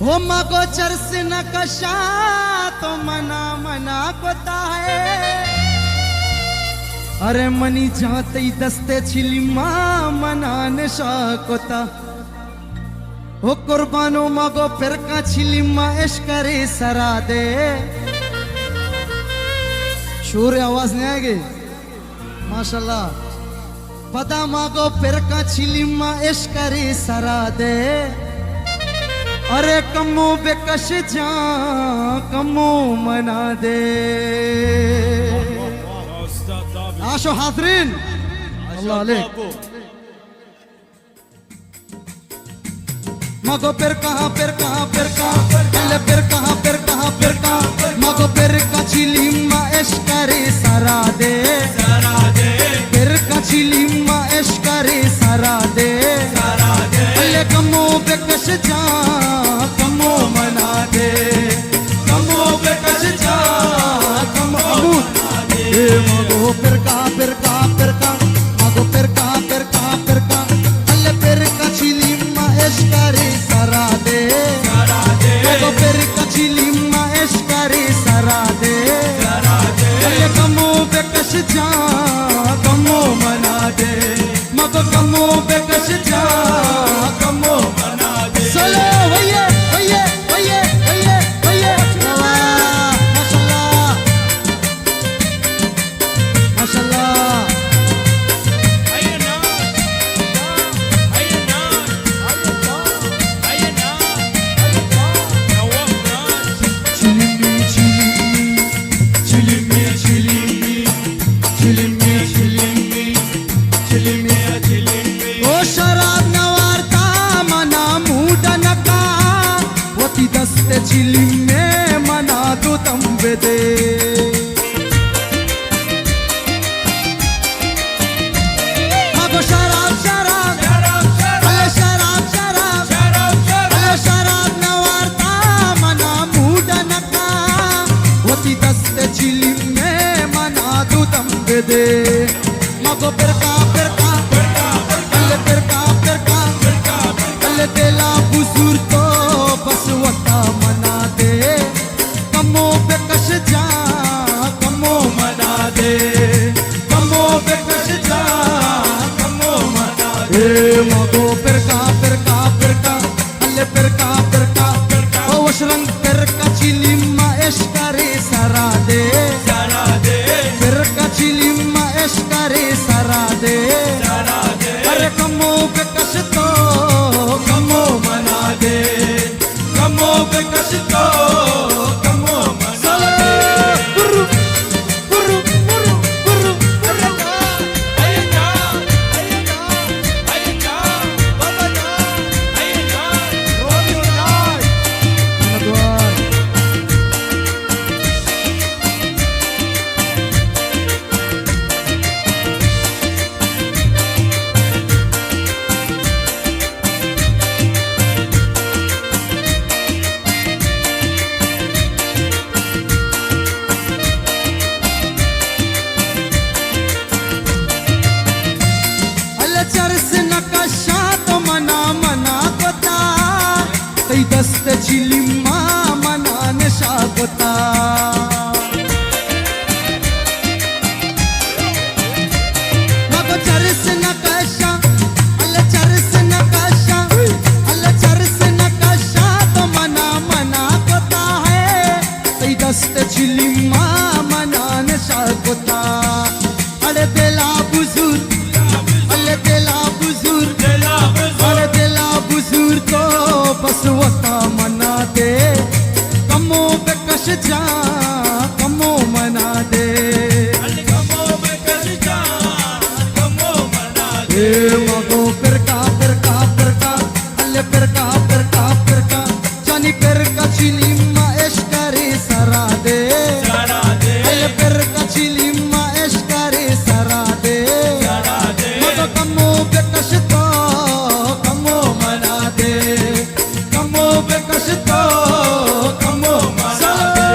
हो मगो चरस न कशा तो मना मना कोता है। अरे मनी जाते दस्ते छिलिमा मना नशा कोता हो कुर्बानो मगो फिर का छिलिमा इश्करे सरा दे। शोर आवाज नहीं आएगी माशाल्लाह। पता मागो फिर का छिलिमा इश्करे सरा दे। अरे कमो बेकश जा कमो मना दे। आशो हाजरीन अल्लाह अलैक। मगो फिर कहाँ फिर कहाँ फिर कहाँ पहले फिर कहाँ फिर कहाँ फिर कहाँ मगो फिर का छिलिमा इश्करे सरा दे। फिर का छिलिमा इश्करे सरा दे। पहले कमो बेकश जा कमो मना दे। कमो बेकश जा कमो दे। मगो फिर कहाँ फिर कहाँ फिर कहाँ मगो फिर कहाँ फिर कहाँ फिर कहाँ पहले फिर का छिलिमा इश्करे सरा दे। मगो फिर का छिलिमा इश्करे सरा दे। पहले कमो बेकश जा कमो मना दे। मगो कमो बेकश जा कमो मना दे। चलो भैया भैया भैया भैया भैया माशाल्लाह माशाल्लाह। चिली में मना दो तम दे। अब शराब शराब अरे शराब शराब अरे शराब नवारता मना मूड नका होती दस्ते चिली में मना दो तम दे। मगो फिर का अल्ले फिर का अल्ले तेला बुजुर्ग तो बस वता मना दे। कमो बेकश जा कमो मना दे। कमो बेकश जा कमो मना दे। मगो फिर का अल्ले फिर का ओ वशरंग फिर का छिलिमा इश्करे सरा दे। फिर का छिलिमा इश्करे सरा दे। अरे कमो बेकश तो कमो मना दे। कमो बेकश तो कमो मना दे। गुरु गुरु गुरु गुरु गुरु अय्या अय्या अय्या बाबा जा अय्या रोज रात नदवार। चरस न कशा तो मना मना कोता दस्त छिलिमा मना नशा कोता। मगो चरस न कशा अल्ले चरस न कशा अल्ले चरस न कशा तो मना मना कोता है दस्त छिलिमा मना नशा कोता। अरे दिला बुजुर्ग अल्ले दिला बुजुर्ग अरे दिला बुजुर्ग तो बस वता मना दे। कमो बेकश जा कमो मना दे। कमो बेकश जा कमो मना दे। मगो फिर का अल्ले फिर का जानी फिर का छिलिमा इश्करे सरा दे। अल्ले फिर का छिलिमा इश्करे सरा दे। मगो कमो बेकश तो कमो मना दे। कमो बेकश तो कमो मना दे।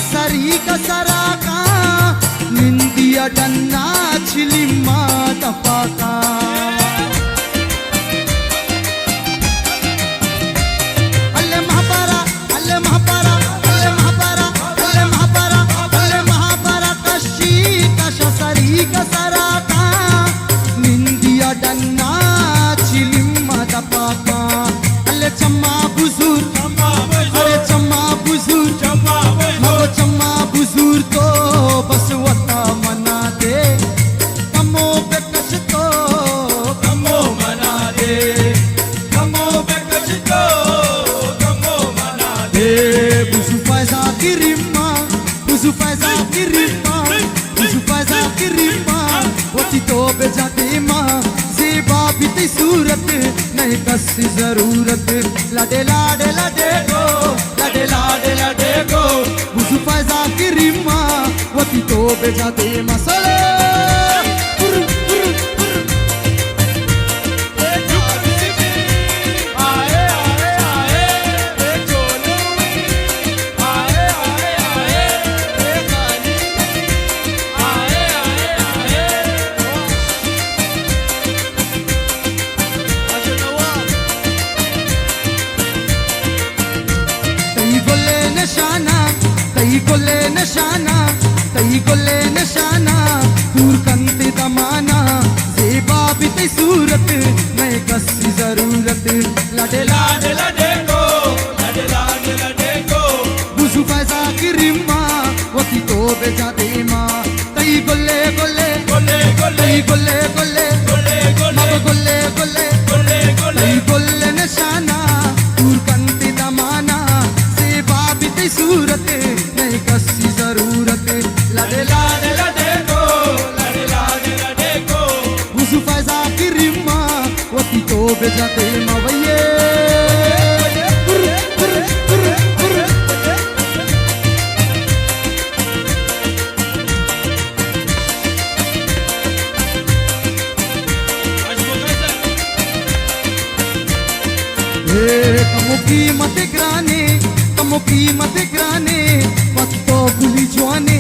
sariga saraka nindiya danna chilimma tapaka alle mahapara alle mahapara alle mahapara alle mahapara alle mahapara kashi kasha sariga saraka nindiya danna chilimma tapaka alle chamma buzur अरे चम्मा बुजुर्ग तो बस वता मना दे कमो पे कश तो कमो मना दे कमो पे कश तो कमो मना दे बुजु फैजा की रिम्मा बुजु फैजा की रिम्मा बुजु फैजा की रिम्मा वती तो बेजाते माँ ज़ेबा भी ती सूरत नहीं कसी जरूरत लाडे लाडे लाडे गो लाडे लाडे लाडे गो बुजु फैजा की रिम्मा वती तो बेजाते मसले तई गोले निशाना दूर कंते दमाना ज़ेबा भी ती सूरत मैं कसी जरूरत लाडे लाडे लाडे गो लाडे लाडे लाडे गो बुजु फैजा की रिम्मा वती तो बेजाते माँ तई गोले गोले गोले गोले तई गोले गोले गोले गोले गोले गोले गोले गोले तई गोले निशाना दूर कंते दमाना ज़ेबा भी ती सूरत मैं कसी जरूरत लाडे लाडे लाडे गो लाडे लाडे लाडे गो बुजु फैजा की रिम्मा वती तो बेजाते मवैये कमो कीमत ग्राने पत्तो गुली जवाने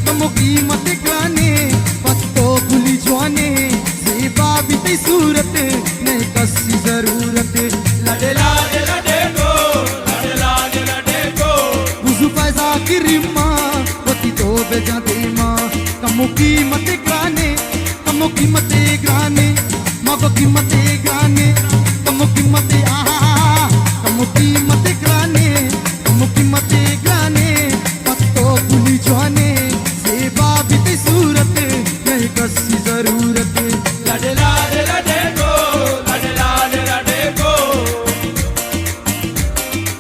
कमो कीमत ग्राने पत्तो गुली जवाने ज़ेबा भी ती सूरत नहीं कसी जरूरत लाडे लाडे लाडे गो लाडे लाडे लाडे गो बुजु फैजा की रिम्मा वती तो बेजाते माँ कमो कीमत ग्राने कमो कीमत ग्राने मगो कीमत ग्राने कमो कीमत आहा कमो कीमत ग्राने कमो कीमत ग्राने पत्तो गुली जवाने ज़ेबा भी ती सूरत नहीं कसी जरूरत लाडे लाडे लाडे गो लाडे लाडे लाडे गो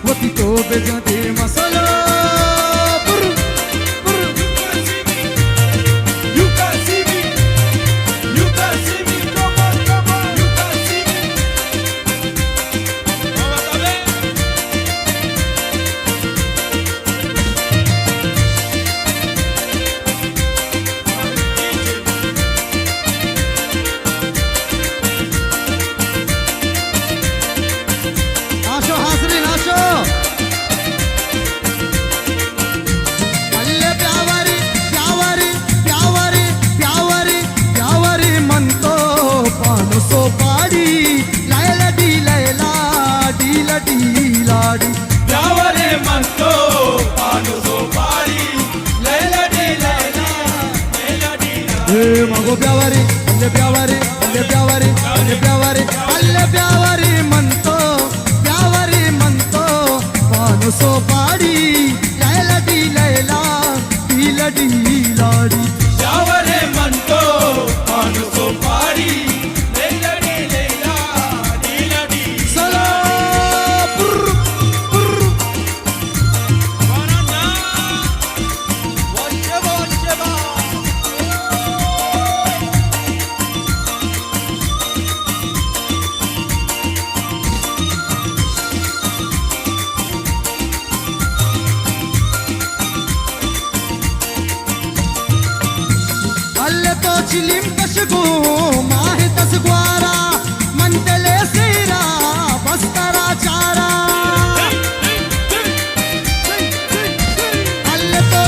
वती तो बेजाते मसला मगो प्यावारे अल्ले प्यावारे अल्ले प्यावारे अल्ले प्यावारे अल्ले प्यावारे मनतो पानो सो पाड़ी लैला डी लाड़ी प्यावारे मनतो पानो सो पाड़ी लैला डी लाड़ी सला चिलिम कशगो माहे तसग्वारा मंदले सेरा बस्तरा चारा अल्ले तो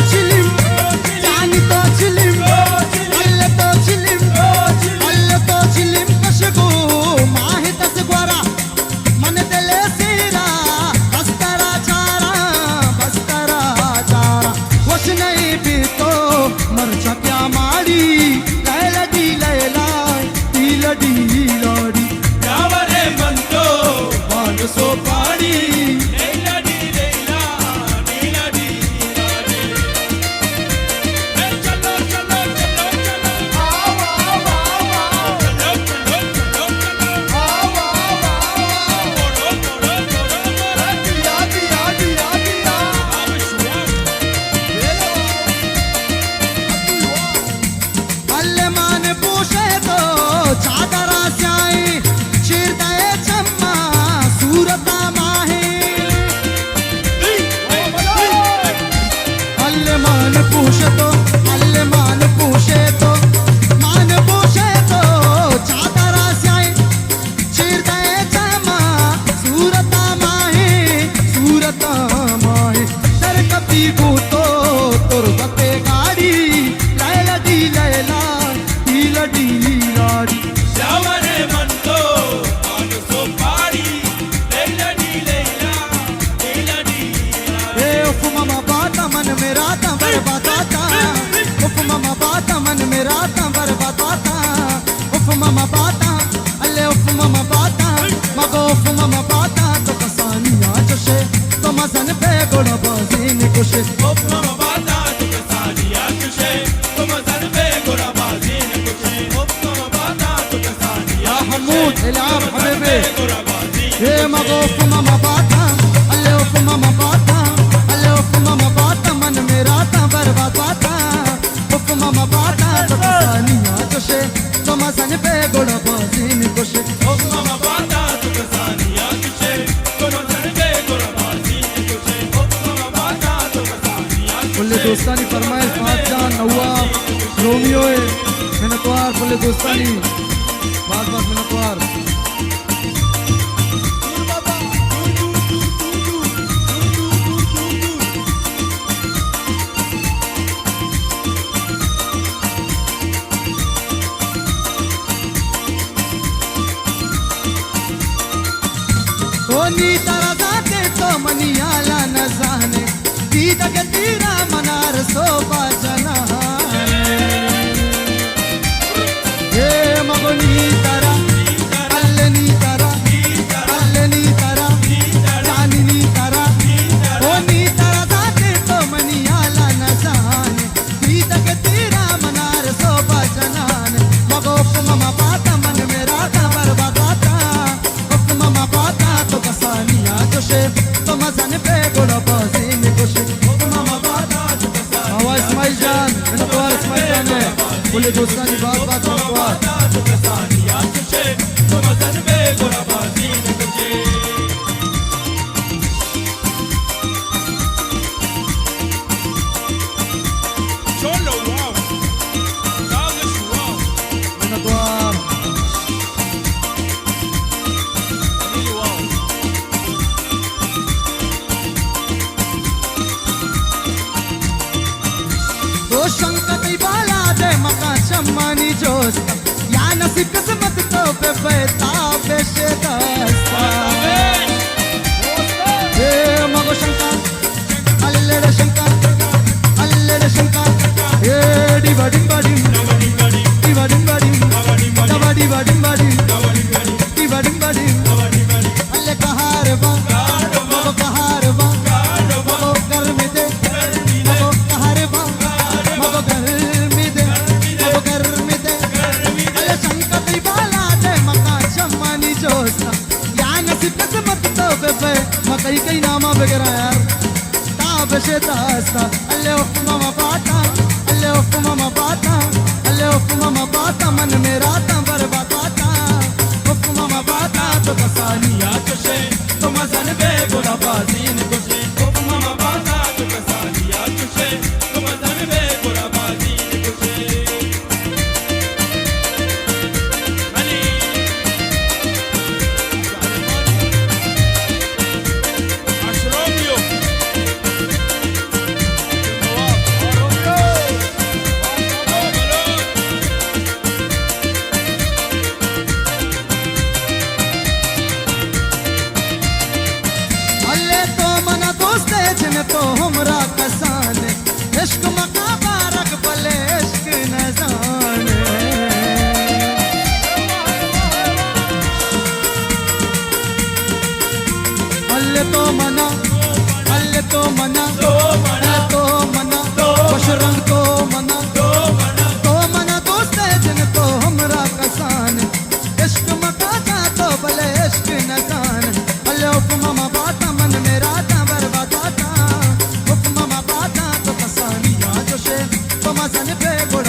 जाए भी तो मरचा क्या मारी लैला डी लैला डीला डी लाडी यावरे म्हणतो वाल सो पाडी लैला डी लैला नीला डी नीला डी चलो चलो चलो चलो आवा आवा आवा चलो चलो चलो चलो आवा आवा मोरो मोरो मोरो मोरो दिया दिया दिया दिया अल्ले मान पूछे तो चादरा स्याई चिरदाए चम्मा सूरता माहे अल्ले मान पूछे तो अल्ले मान पूछे तो चादरा स्याई चिरदाए चम्मा सूरता माहे तर कपी भूतो तुरबते गाड़ी लैला डी लैला डीला डी लाडी यावरे म्हणतो माणसो पाडी लैला डी लैला नीला डी नीला ए उफ मामा बाता मन मेरा ता बरबाता उफ मामा बाता मन मेरा ता बरबाता उफ मामा बाता अल्ले उफ मामा बाता मगो उफ मामा बाता तो कसानिया जशे तो मजन पे गोड़ा बाजीन कुशे ओप ममा बाता तुक सानिया कुशे तुम जरबे गोरा बाजी न कुशे ओप ममा बाता तुक सानिया या हमूद इलाम हबीबे गोरा बाजी ए मगो उफ मामा बाता अल्ले उफ मामा बाता अल्ले उफ मामा बाता मन मेरा ता बरबाता उफ मामा बाता तो कसानिया जशे तो मजन पे गोड़ा बाजीन कुशे ओप ममा बाता तुक सानिया कुशे तुम जरबे गोरा बाजी न कुशे ओप ममा बाता तुक सानिया फुल्ले दोस्तानी फरमाइश बादशाह नवाब रोमियो मिनतवार फुल्ले दोस्तानी बात बात मिनतवार कोनी तरह जाते तो मनियाला न जाने दीदा के तीरा मनार सोबा जना ये मगनी तरह अल्लनी तरह जानी तरह कोनी तरह जाते तो मनियाला न जाने दीदा के तीरा मनार सोबा जनाने मगो ममा बाता मन मेरा ता बरबाता ममा बाता तो कसानिया जोशे तो मजन पे गोड़ा बाजी में कुशे ममा बाता तो कसानिया हवा इस्माइल जान मिनतवार इस्माइल जान है बोले दोस्तानी बात बात मिनतवार तुक सानिया कुशे तुम जरबे गोरा बाजी न कुशे Cholo wow, Douglas wow, मिनतवार Emilio wow. तो शंकत बाला दे मका चम्मानी जोस्ता या नसीब किस्मत तो पे बेता बेशे दस्ता ए मगो शंकर अल्ले रे शंकर ए डिबा डिबा डिम डिबा डिबा डिम डबा डिबा डिबा डिम डिबा डिबा डिम अल्ले कहार बा मगो कहार बा मगो घर में दे मगो कहार बा मगो घर में दे मगो घर में दे अल्ले शंकर बाला दे मका चम्मानी जोस्ता या नसीब किस्मत तो बे मकई कई नामा वगैरह यार ता बेशे दास्ता अल्ले उफ मामा बाता अल्ले उफ मामा बाता का बारक भले इश्क न जाने अल्ले तो मना अल्ले तो मना तो मना बशरंग तो मना दोस्त जिन तो हमरा कसान इश्क मका जा तो भले इश्क न जान अल्ले उपमा मा बाता मन मेरा ता बर्बादा ता उपमा मा बाता तो कसानिया जोशे तो मसन पे गुड़